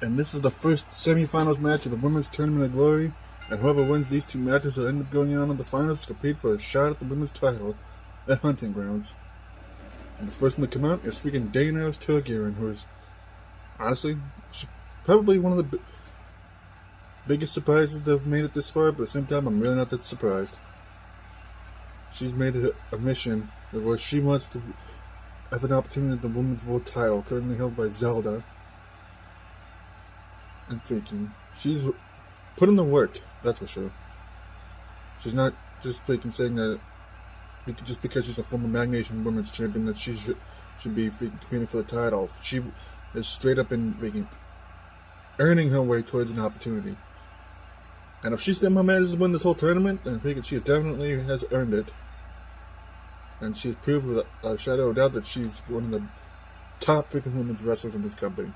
And this is the first semifinals match of the Women's Tournament of Glory. And whoever wins these two matches will end up going on in the finals to compete for a shot at the women's title at Hunting Grounds. And the first one to come out is freaking Daenerys Targaryen, who is, honestly, probably one of the biggest surprises that have made it this far, but at the same time, I'm really not that surprised. She's made it a mission where she wants to have an opportunity at the women's world title, currently held by Zelda. And freaking, she's put in the work, that's for sure. She's not just freaking saying that just because she's a former Mag Nation Women's Champion that she should be freaking competing for the title. She is straight up in freaking earning her way towards an opportunity. And if she somehow manages to win this whole tournament, then freaking she definitely has earned it. And she's proved without a shadow of doubt that she's one of the top freaking women's wrestlers in this company.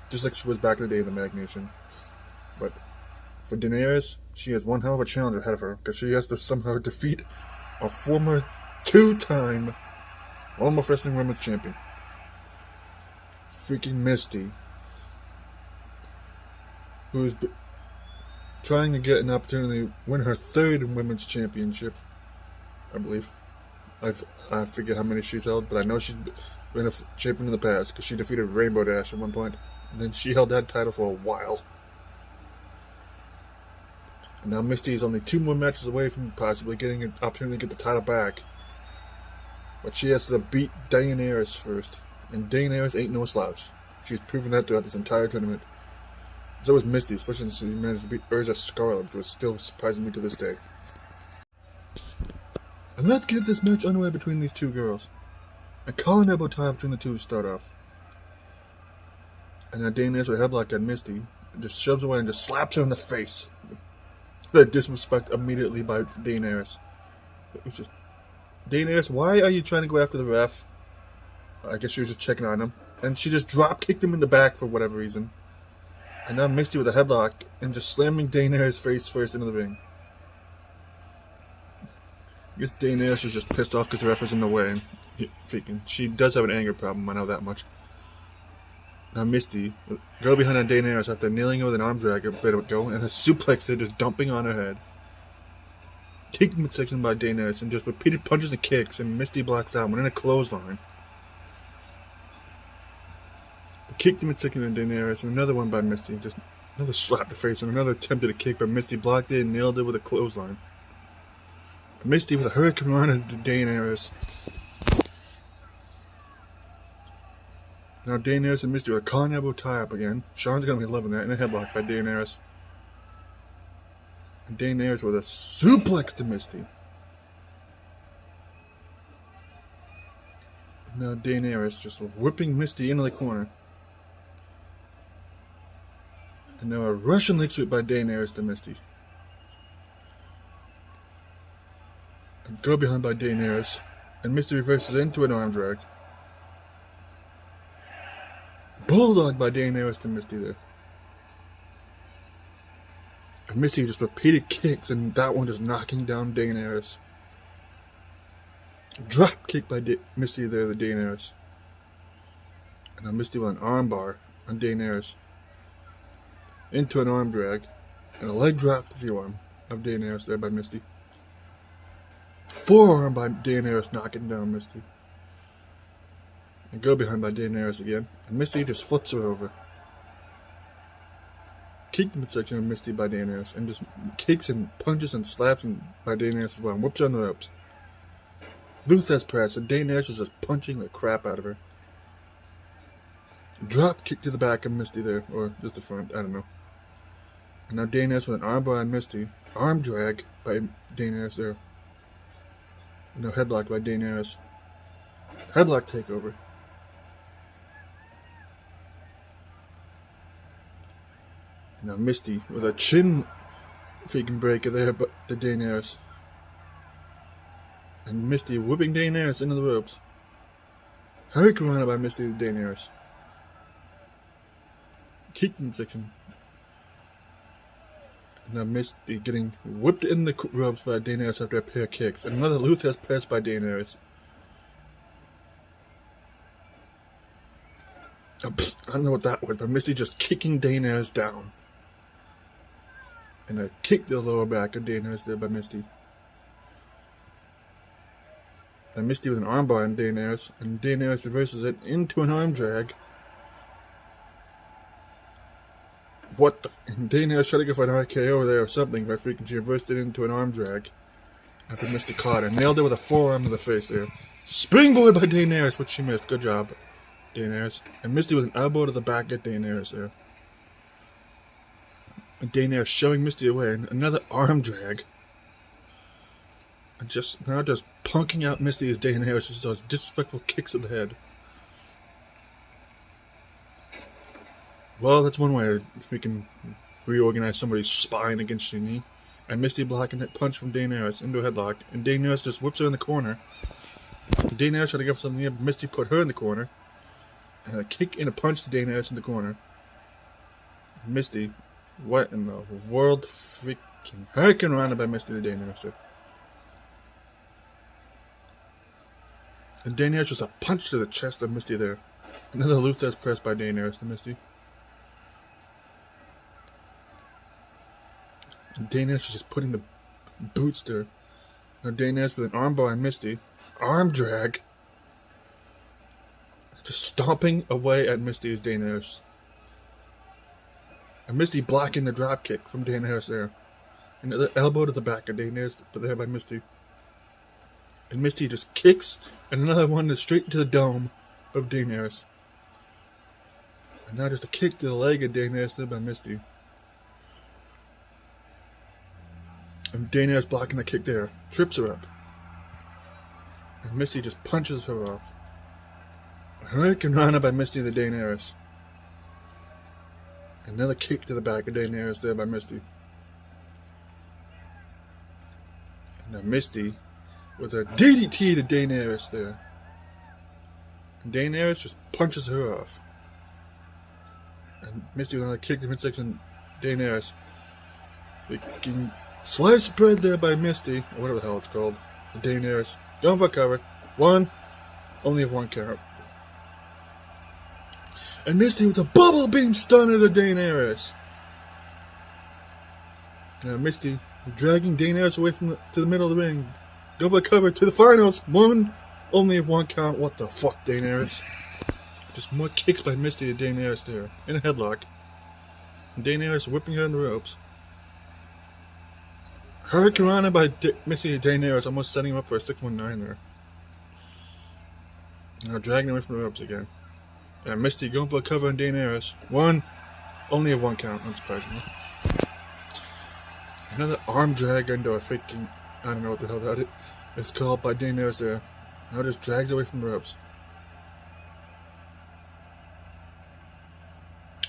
Just like she was back in the day in the Mag Nation. But for Daenerys, she has one hell of a challenge ahead of her, because she has to somehow defeat a former two-time Almost Wrestling Women's Champion. Freaking Misty. Who's trying to get an opportunity to win her third Women's Championship, I believe. I forget how many she's held, but I know she's been a champion in the past, because she defeated Rainbow Dash at one point. And then she held that title for a while. And now Misty is only 2 more matches away from possibly getting an opportunity to get the title back. But she has to beat Daenerys first. And Daenerys ain't no slouch. She's proven that throughout this entire tournament. So was Misty, especially since she managed to beat Urza Scarlet, which was still surprising me to this day. And let's get this match underway between these two girls. A collar elbow tie between the two to start off. And now Daenerys with a headlock at Misty just shoves away and just slaps her in the face. The disrespect immediately by Daenerys. It was just, Daenerys, why are you trying to go after the ref? I guess she was just checking on him. And she just drop kicked him in the back for whatever reason. And now Misty with a headlock and just slamming Daenerys face first into the ring. I guess Daenerys was just pissed off because the ref was in the way. And she does have an anger problem, I know that much. Now Misty, go behind on Daenerys after nailing her with an arm drag a bit ago, and a suplex there just dumping on her head. Kicked midsection by Daenerys, and just repeated punches and kicks, and Misty blocks out, went in a clothesline. Kicked midsection by Daenerys, and another one by Misty, just another slap to the face, and another attempted a kick, but Misty blocked it and nailed it with a clothesline. Misty with a hurricane run to Daenerys. Now Daenerys and Misty with a collar elbow tie up again. Sean's gonna be loving that, and a headlock by Daenerys. And Daenerys with a suplex to Misty. Now Daenerys just whipping Misty into the corner. And now a Russian leg sweep by Daenerys to Misty. And go behind by Daenerys. And Misty reverses into an arm drag. Bulldog by Daenerys to Misty there. And Misty just repeated kicks, and that one just knocking down Daenerys. Drop kick by Misty there to Daenerys. And now Misty with an arm bar on Daenerys. Into an arm drag. And a leg drop to the arm of Daenerys there by Misty. Forearm by Daenerys knocking down Misty. And go behind by Daenerys again. And Misty just flips her over. Kicked the midsection of Misty by Daenerys. And just kicks and punches and slaps by Daenerys as well. And whips her on the ropes. Luthes press. And Daenerys is just punching the crap out of her. Drop kick to the back of Misty there. Or just the front. I don't know. And now Daenerys with an armbar on Misty. Arm drag by Daenerys there. No headlock by Daenerys. Headlock takeover. Now Misty with a chin freaking breaker there, but the Daenerys. And Misty whipping Daenerys into the ropes. Hurricane by Misty to Daenerys. Kicked in section. Now Misty getting whipped in the ropes by Daenerys after a pair of kicks. And another Luthes press by Daenerys. don't know what that was, but Misty just kicking Daenerys down. And a kick to the lower back of Daenerys there by Misty. Then Misty with an armbar on Daenerys, and Daenerys reverses it into an arm drag. What the? And Daenerys tried to go for an RKO there or something, but freaking she reversed it into an arm drag. After Misty caught her. Nailed it with a forearm to the face there. Springboard by Daenerys, which she missed. Good job, Daenerys. And Misty with an elbow to the back at Daenerys there. And Daenerys shoving Misty away. And another arm drag. And now just punking out Misty as Daenerys just those disrespectful kicks at the head. Well, that's one way to freaking reorganize somebody's spine against your knee. And Misty blocking that punch from Daenerys into a headlock. And Daenerys just whips her in the corner. Daenerys tried to go for something, but Misty put her in the corner. And a kick and a punch to Daenerys in the corner. Misty, what in the world? Freaking hurricane rounded by Misty to Daenerys. And Daenerys just a punch to the chest of Misty there. Another Luther's press by Daenerys to Misty. And Daenerys is just putting the boots there. Now Daenerys with an armbar on Misty. Arm drag. Just stomping away at Misty as Daenerys. And Misty blocking the drop kick from Daenerys there. Another elbow to the back of Daenerys, but there by Misty. And Misty just kicks, and another one is straight to the dome of Daenerys. And now just a kick to the leg of Daenerys there by Misty. And Daenerys blocking the kick there. Trips her up. And Misty just punches her off. Hurricane Rana by Misty to Daenerys. Another kick to the back of Daenerys there by Misty. And now Misty with a DDT to Daenerys there. And Daenerys just punches her off. And Misty with another kick to midsection Daenerys. Freaking sliced bread there by Misty, or whatever the hell it's called. Daenerys. Going for cover. One. Only have one count. And Misty with a bubble beam stunner to Daenerys. And Misty dragging Daenerys away from to the middle of the ring. Go for cover to the finals. Woman, only have one count. What the fuck, Daenerys? Just more kicks by Misty to Daenerys there. In a headlock. And Daenerys whipping her in the ropes. Hurricane Rana by Misty to Daenerys, almost setting him up for a 619 there. Now dragging away from the ropes again. And Misty going for a cover on Daenerys. One, only have one count, unsurprisingly. Another arm drag into a freaking, I don't know what the hell that is called by Daenerys there. Now just drags away from the ropes.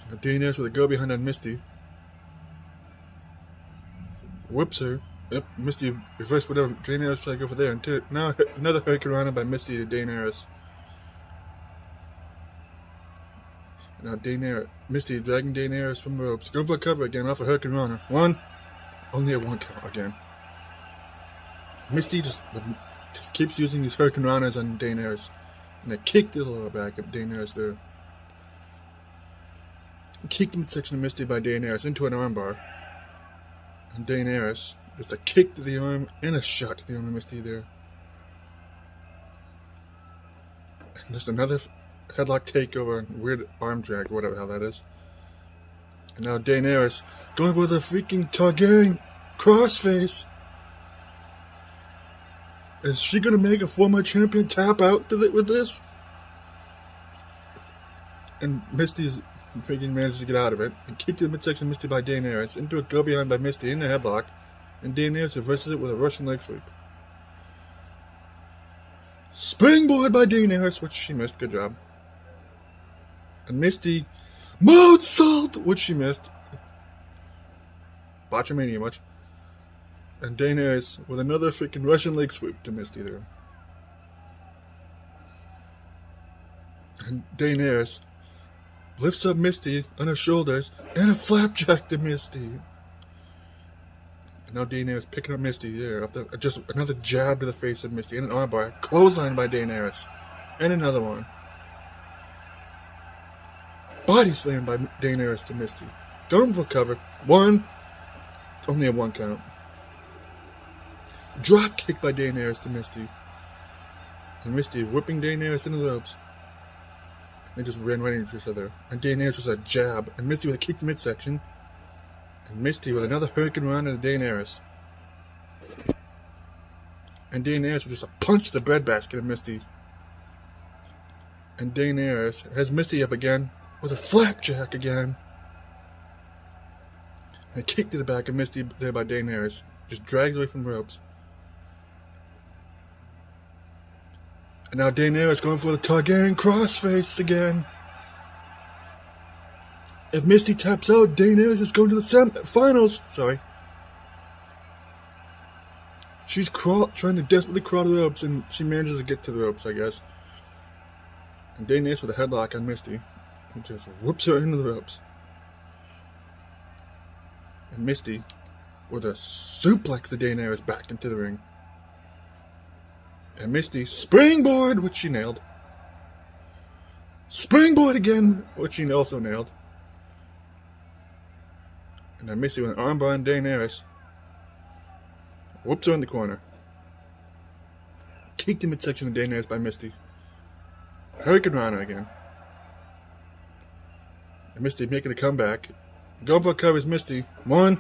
And Daenerys with a go behind on Misty. Whips her. Yep, Misty reversed whatever. Daenerys tried to go for there. And now another Hurricane Rana by Misty to Daenerys. Now Misty dragging Daenerys from the ropes. Going for a cover again off of Hurricane Rana. One. Only at one count again. Misty just keeps using these Hurricane Ranas on Daenerys. And a kick to the lower back of Daenerys there. Kick the midsection of Misty by Daenerys into an armbar. And Daenerys, just a kick to the arm and a shot to the arm of Misty there. And just another headlock takeover and weird arm drag, whatever the hell that is. And now Daenerys going with a freaking Targaryen crossface. Is she gonna make a former champion tap out with this? And Misty's freaking managed to get out of it and kick to the midsection of Misty by Daenerys into a go behind by Misty in the headlock, and Daenerys reverses it with a Russian leg sweep. Springboard by Daenerys, which she missed. Good job. And Misty moonsault, which she missed. Botchamania much. And Daenerys with another freaking Russian leg sweep to Misty there. And Daenerys lifts up Misty on her shoulders and a flapjack to Misty. And now Daenerys picking up Misty there after just another jab to the face of Misty and an armbar. Clothesline by Daenerys. And another one. body slam by Daenerys to Misty. Going for cover. One. Only a one count. Drop kick by Daenerys to Misty. And Misty whipping Daenerys into the ropes. They just ran right into each other. And Daenerys was a jab. And Misty with a kick to midsection. And Misty with another hurricane run into Daenerys. And Daenerys with just a punch to the breadbasket of Misty. And Daenerys has Misty up again with a flapjack again. And a kick to the back of Misty there by Daenerys. Just drags away from the ropes. And now Daenerys going for the Targaryen crossface again. If Misty taps out, Daenerys is going to the finals. Sorry. She's trying to desperately crawl to the ropes, and she manages to get to the ropes, I guess. And Daenerys with a headlock on Misty, and just whoops her into the ropes. And Misty with a suplex to Daenerys back into the ring. And Misty springboard, which she nailed. Springboard again, which she also nailed. And then Misty with an armbar on Daenerys. Whoops her in the corner. Kicked in midsection of Daenerys by Misty. Hurricane Rana again. And Misty making a comeback. Going for a cover is Misty. 1,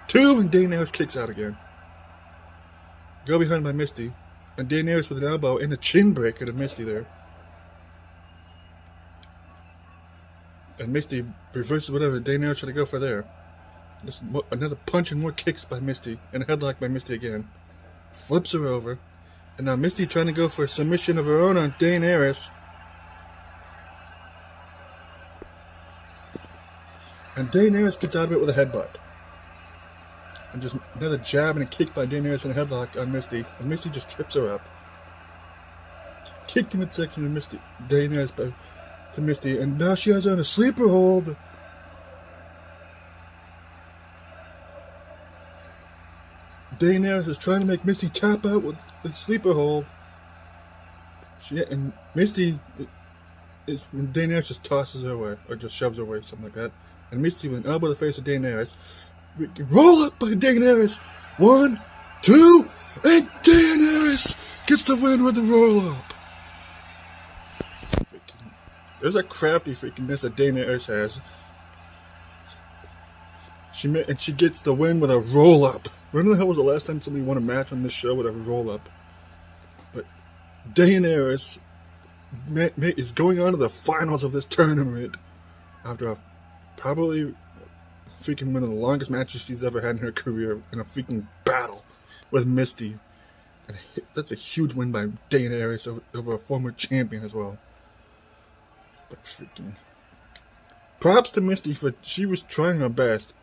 2, and Daenerys kicks out again. Go behind by Misty. And Daenerys with an elbow and a chin breaker to Misty there. And Misty reverses whatever Daenerys tried to go for there. Just another punch and more kicks by Misty. And a headlock by Misty again. Flips her over. And now Misty trying to go for a submission of her own on Daenerys. And Daenerys gets out of it with a headbutt. And just another jab and a kick by Daenerys and a headlock on Misty. And Misty just trips her up. Kicked in midsection of Misty. Daenerys to Misty. And now she has her on a sleeper hold. Daenerys is trying to make Misty tap out with the sleeper hold. And Misty Daenerys just tosses her away. Or just shoves her away, something like that. And Misty with an elbow to the face of Daenerys. Roll up by Daenerys. 1, 2, and Daenerys gets the win with the roll up. There's a crafty freakiness that Daenerys has. She gets the win with a roll up. When the hell was the last time somebody won a match on this show with a roll up? But Daenerys is going on to the finals of this tournament after probably freaking one of the longest matches she's ever had in her career in a freaking battle with Misty. And that's a huge win by Daenerys over a former champion as well. But freaking props to Misty for she was trying her best.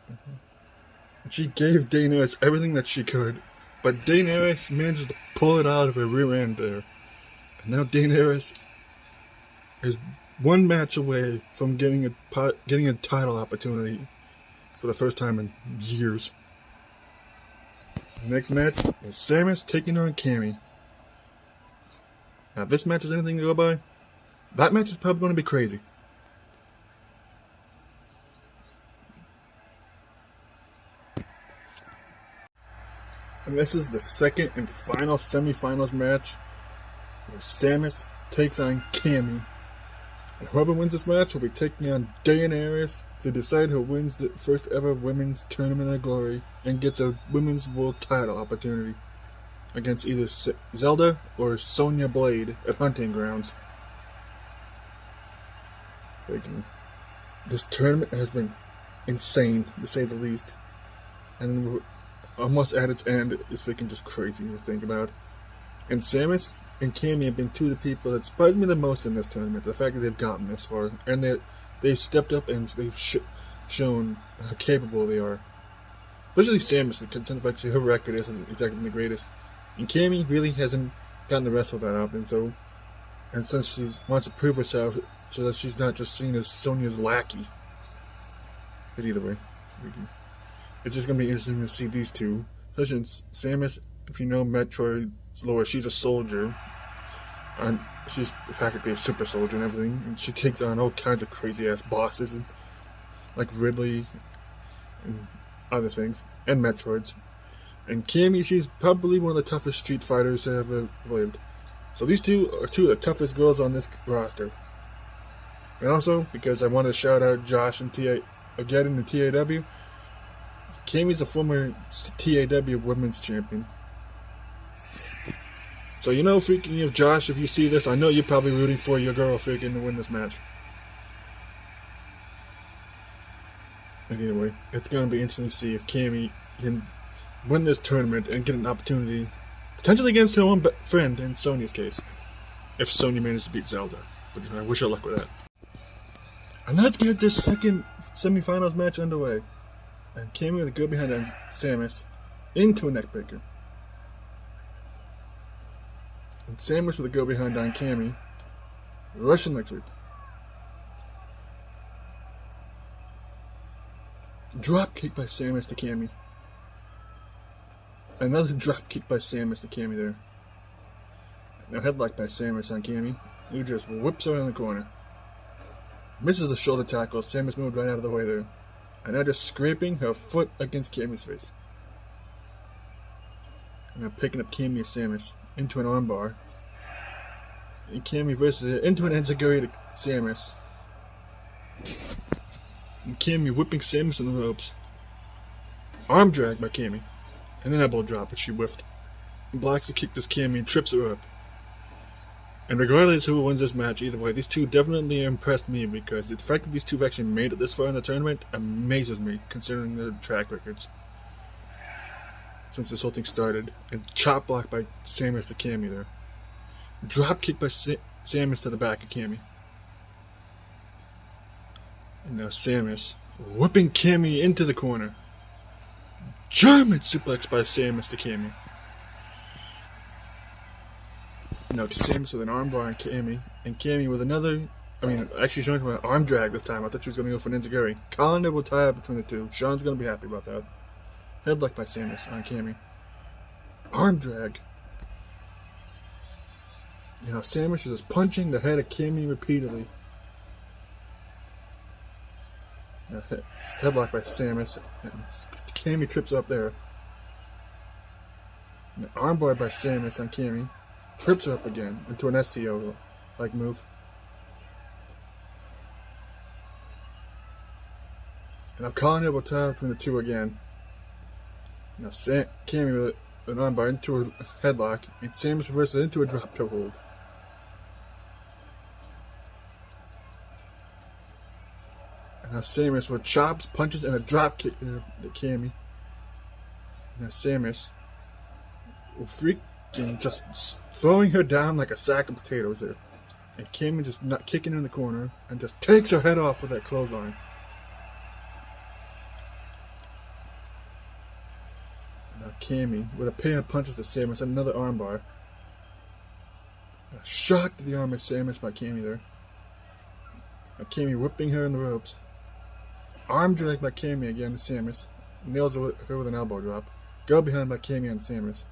She gave Daenerys everything that she could, but Daenerys managed to pull it out of her rear end there. And now Daenerys is one match away from getting a title opportunity for the first time in years. The next match is Samus taking on Cammy. Now, if this match is anything to go by, that match is probably going to be crazy. And this is the second and final semifinals match where Samus takes on Cammy. And whoever wins this match will be taking on Daenerys to decide who wins the first ever women's tournament of glory and gets a women's world title opportunity against either Zelda or Sonya Blade at Hunting Grounds. This tournament has been insane, to say the least. And almost at its end, it's freaking just crazy to think about. And Samus and Cammy have been two of the people that surprised me the most in this tournament. The fact that they've gotten this far, and they've stepped up and they've shown how capable they are. Especially Samus, because actually her record isn't exactly the greatest. And Cammy really hasn't gotten the wrestle that often, and since she wants to prove herself, so that she's not just seen as Sonya's lackey. But either way, it's just going to be interesting to see these two. Especially Samus, if you know Metroid's lore, she's a soldier. And she's practically a super soldier and everything. And she takes on all kinds of crazy ass bosses, and like Ridley and other things, and Metroids. And Cammy, she's probably one of the toughest Street Fighters that ever lived. So these two are two of the toughest girls on this roster. And also, because I want to shout out Josh and again in the TAW, Cammy's a former TAW Women's Champion. So you know, freaking if Josh, if you see this, I know you're probably rooting for your girl freaking to win this match. And anyway, it's going to be interesting to see if Cammy can win this tournament and get an opportunity, potentially against her own friend in Sonya's case, if Sonya manages to beat Zelda. But I wish her luck with that. And let's get this second semifinals match underway. And Cammy with a go behind on Samus into a neckbreaker. And Samus with a go behind on Cammy, Russian leg sweep. Drop kick by Samus to Cammy. Another drop kick by Samus to Cammy there. Now headlock by Samus on Cammy, who just whips her in the corner. Misses the shoulder tackle, Samus moved right out of the way there. And now just scraping her foot against Cammy's face. And now picking up Cammy and Samus into an armbar. And Cammy versus it into an enziguri to Samus. And Cammy whipping Samus in the ropes. Arm drag by Cammy. And an elbow drop, but she whiffed. And blocks the kick to Cammy and trips her up. And regardless who wins this match, either way, these two definitely impressed me, because the fact that these two have actually made it this far in the tournament amazes me, considering their track records since this whole thing started. And chop block by Samus to Cammy there. Drop kick by Samus to the back of Cammy. And now Samus whipping Cammy into the corner. German suplex by Samus to Cammy. Now Samus with an armbar on Cammy, and Cammy with another. Actually, she's going for an arm drag this time. I thought she was going to go for an enziguri. Calendar will tie up between the two. Sean's going to be happy about that. Headlock by Samus on Cammy. Arm drag. You know, Samus is just punching the head of Cammy repeatedly. Now, headlock by Samus. And Cammy trips up there. Armbar by Samus on Cammy. Trips her up again into an STO-like move. And I'm calling it, we'll tie between the two again. Now Cammy with an armbar into a headlock, and Samus reverses into a drop toe hold. And now Samus with chops, punches, and a drop kick to Cammy. And now Samus will just throwing her down like a sack of potatoes there. And Cammy just not kicking her in the corner and just takes her head off with that clothesline. Now Cammy with a pair of punches to Samus and another armbar. A shot to the arm of Samus by Cammy there. Now Cammy whipping her in the ropes. Arm drag by Cammy again to Samus. Nails her with an elbow drop. Go behind by Cammy on Samus.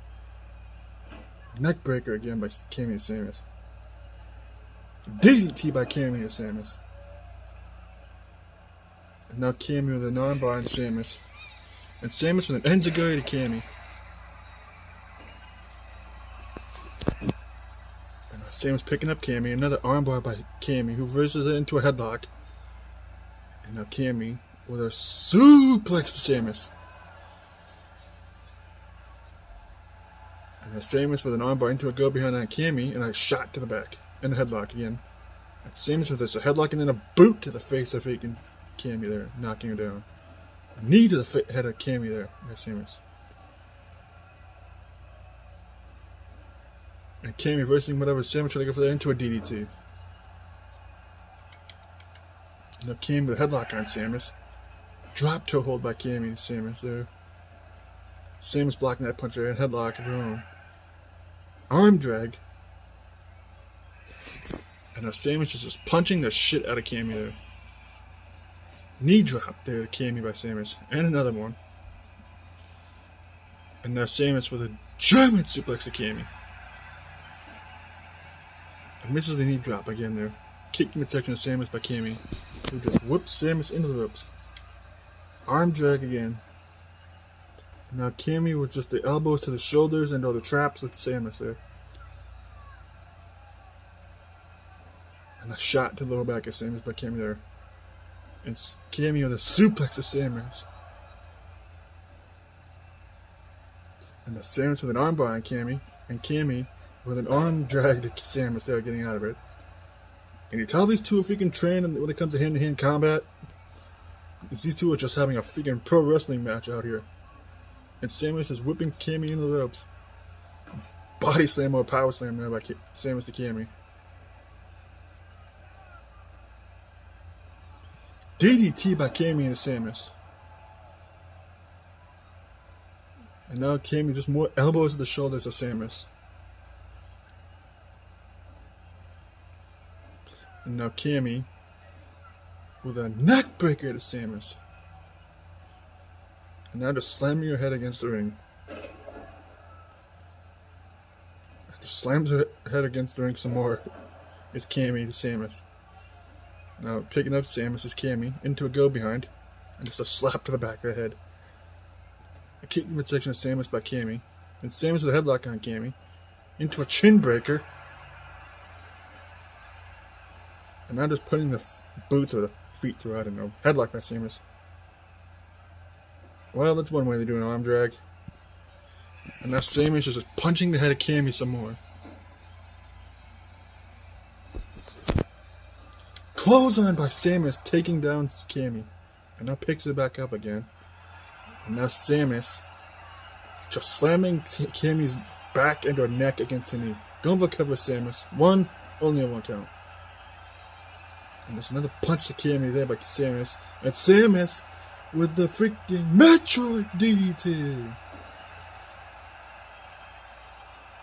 Neck breaker again by Cammy and Samus. DDT by Cammy and Samus. And now Cammy with an armbar on Samus. And Samus with an enziguri to Cammy. And now Samus picking up Cammy. Another armbar by Cammy, who reverses it into a headlock. And now Cammy with a suplex to Samus. And Samus with an armbar into a go behind on Cammy, and a shot to the back. And a headlock again. And Samus with this, a headlock and then a boot to the face of faking Cammy there, knocking her down. Knee to the head of Cammy there by Samus. And Cammy reversing whatever Samus trying to go for there into a DDT. And now Cammy with a headlock on Samus. Drop toe hold by Cammy and Samus there. Samus blocking that punch there, and headlock of her own. Arm drag. And now Samus is just punching the shit out of Cammy there. Knee drop there to Cammy by Samus. And another one. And now Samus with a German suplex to Cammy. And misses the knee drop again there. Kicked midsection of Samus by Cammy, who just whips Samus into the ropes. Arm drag again. And now Cammy with just the elbows to the shoulders and all the traps with Samus there. And a shot to the lower back of Samus by Cammy there. And Cammy with a suplex of Samus. And the Samus with an armbar on Cammy. And Cammy with an arm drag to Samus there, getting out of it. Can you tell these two are freaking trained when it comes to hand-to-hand combat? Because these two are just having a freaking pro wrestling match out here. And Samus is whipping Cammy into the ropes. Body slam or power slam there by Samus to Cammy. DDT by Cammy into Samus. And now Cammy just more elbows to the shoulders of Samus. And now Cammy with a neck breaker to Samus. And now just slamming her head against the ring. Just slams her head against the ring some more. It's Cammy to Samus. Now picking up Samus is Cammy into a go behind. And just a slap to the back of the head. A kick to the midsection of Samus by Cammy. And Samus with a headlock on Cammy. Into a chin breaker. And now just putting the boots or the feet through, I don't know. Headlock by Samus. Well, that's one way to do an arm drag. And now Samus is just punching the head of Cammy some more. Clothesline by Samus, taking down Cammy. And now picks it back up again. And now Samus just slamming Cammy's back and her neck against her knee. Going for a cover, Samus. One, only a one count. And there's another punch to Cammy there by Samus. And Samus with the freaking Metroid DDT.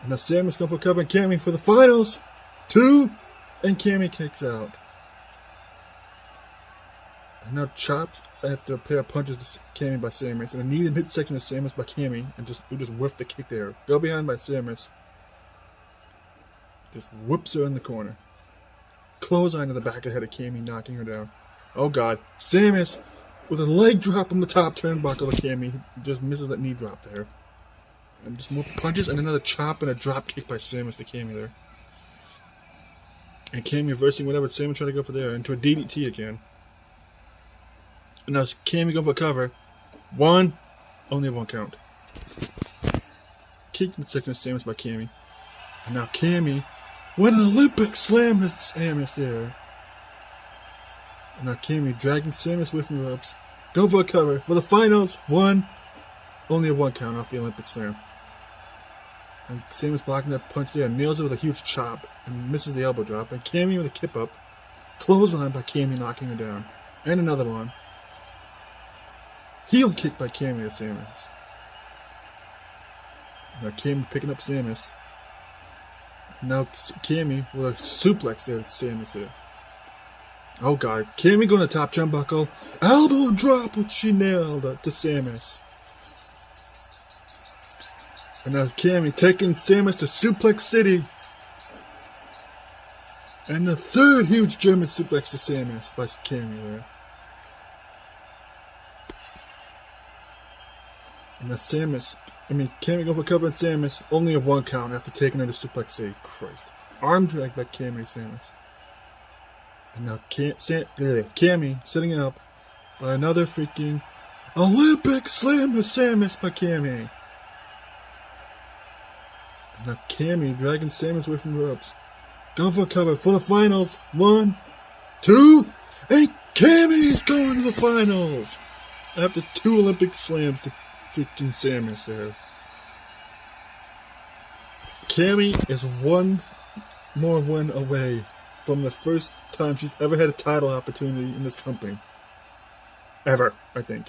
And now Samus going for covering Cammy for the finals. 2, and Cammy kicks out. And now chops after a pair of punches to Cammy by Samus. And a knee in midsection of Samus by Cammy. And just whiffed the kick there. Go behind by Samus. Just whips her in the corner. Clothesline to the back of the head of Cammy, knocking her down. Oh god. Samus with a leg drop on the top turnbuckle of Cammy. Just misses that knee drop there. And just more punches and another chop and a drop kick by Samus to Cammy there. And Cammy reversing whatever Samus tried to go for there into a DDT again. And now Cammy going for a cover. 1, only a 1 count. Kick midsection of Samus by Cammy. And now Cammy with an Olympic slam to Samus there. And now Cammy dragging Samus with the ropes. Going for a cover for the finals. 1, only a 1 count off the Olympic slam. And Samus blocking that punch there, nails it with a huge chop and misses the elbow drop. And Cammy with a kip up. Clothesline by Cammy, knocking her down. And another one. Heel kick by Cammy to Samus. Now Cammy picking up Samus. Now Cammy with a suplex there to Samus there. Oh god. Cammy going to top turnbuckle. Elbow drop, which she nailed to Samus. And now Cammy taking Samus to Suplex City. And the third huge German suplex to Samus by Cammy there. And now Cammy going for covering Samus. Only a 1 count after taking her to Suplex City. Christ. Arm drag by Cammy to Samus. And now Cammy setting up by another freaking Olympic slam to Samus by Cammy. And now Cammy dragging Samus away from the ropes. Going for a cover for the finals. 1, 2, and Cammy's going to the finals. After 2 Olympic slams to freaking Samus there. Cammy is 1 more win away from the first time she's ever had a title opportunity in this company. Ever, I think.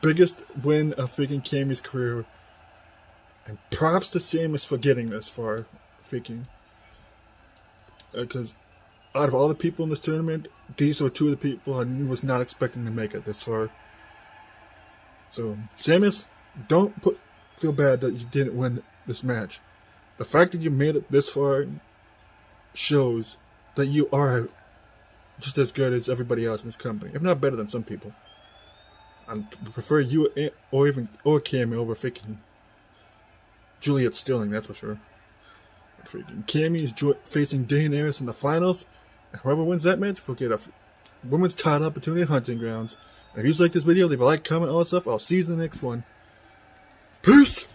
Biggest win of freaking Cammy's career. And props to Samus for getting this far. Freaking. Because out of all the people in this tournament, these were 2 of the people I was not expecting to make it this far. So, Samus, don't feel bad that you didn't win this match. The fact that you made it this far shows that you are just as good as everybody else in this company, if not better than some people. I prefer you or Cammy over freaking Juliet Sterling, that's for sure. Freaking Cammy is facing Daenerys in the finals, and whoever wins that match will get a women's title opportunity at Hunting Grounds. If you like this video, leave a like, comment, all that stuff. I'll see you in the next one. Peace!